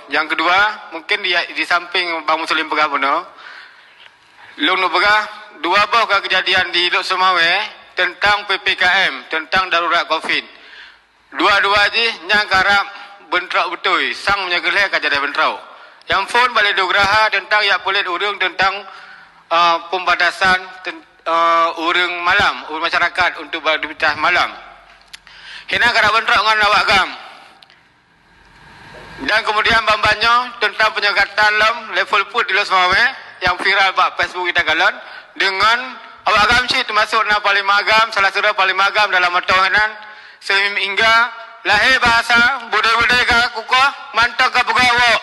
Yang kedua, mungkin di samping Bang Muslim pegah puno, long nu pegah dua boh kejadian di Lok Semawe tentang PPKM, tentang darurat Covid. Dua-dua je nyang karap bentrok betul, sang menyegeleh kejadian bentrok. Yang phone balik dograha tentang ya polit urung tentang pembatasan urang malam, urang masyarakat untuk beraktivitas malam. Hina karap bentrok dengan awak gam. Dan kemudian bambanyo tentang penyekatan level put di Lok Semawe yang viral bak Facebook kita galon dengan awak agam si termasuk na paling magam, salah satu paling magam dalam matohanan sehingga lahir bahasa budaya-budaya ka kukoh mantap ka pegawo.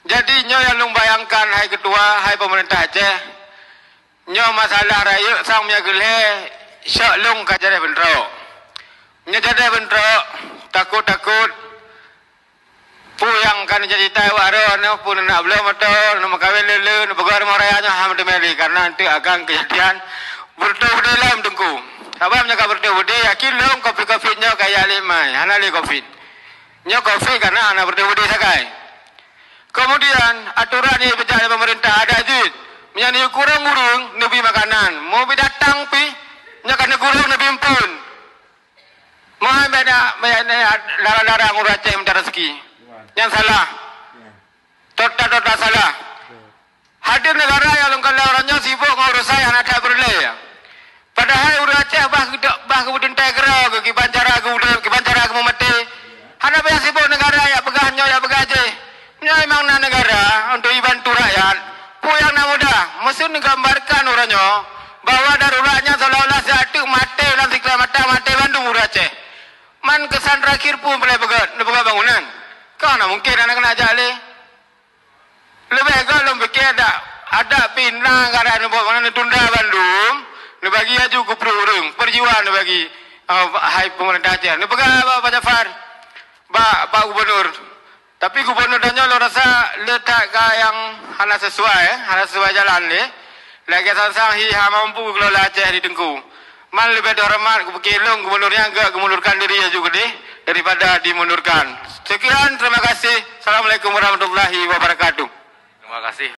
Jadi nyo yang lung bayangkan hai ketua, hai pemerintah Aceh, nyo masalah rakyat sang menyagele syok lung ka jadi bentrok. Nyo jadi bentrok takut-takut pu yang kan jadi tahu aro no pun nak belum motor no makawin lele no pegar morayanya ham demeli karena nanti akan kejadian bertemu dalam tengku. Sabab nya ka bertemu dia yakin long covid nya kayak limai hanali covid. Nya covid karena anak bertemu dia sakai. Kemudian aturan yang berjalan pemerintah ada jid menyani kurang-kurang nebi makanan. Mau datang pi nya kan kurang nebi pun. Mau beda lara-lara ngurace minta rezeki. Yang salah, total salah. Hadir negara yang kalau orangnya sibuk ngurus saya anak tak berlay. Padahal urus Aceh bah kemudian tegro ke Kibancara ke Mumati. Hana biasa sibuk negara ya pegahnya ya pegaje. Ini memang negara untuk dibantu rakyat. Puyang nak mudah, mesti menggambarkan orangnya bahwa daruratnya seolah-olah satu mati dalam sikla mati Bandung urus Aceh. Man kesan terakhir pun boleh pegat bangunan. Kau nak mungkin anak kena ajak le. Lebih kalau fikir ada pindah kada nak buat mana tunda Bandung, nak bagi aju ke perurung, perjuangan nak bagi hai pemerintah Aceh. Nak pegang Pak Jafar, Pak Gubernur. Tapi Gubernur tanya lo rasa letak yang hana sesuai jalan le. Lagi sang hi mampu kelola Aceh di Tengku. Mal lebih hormat kepikirung gubernurnya agak mengundurkan diri juga deh daripada dimundurkan. Sekian, terima kasih. Assalamualaikum warahmatullahi wabarakatuh. Terima kasih.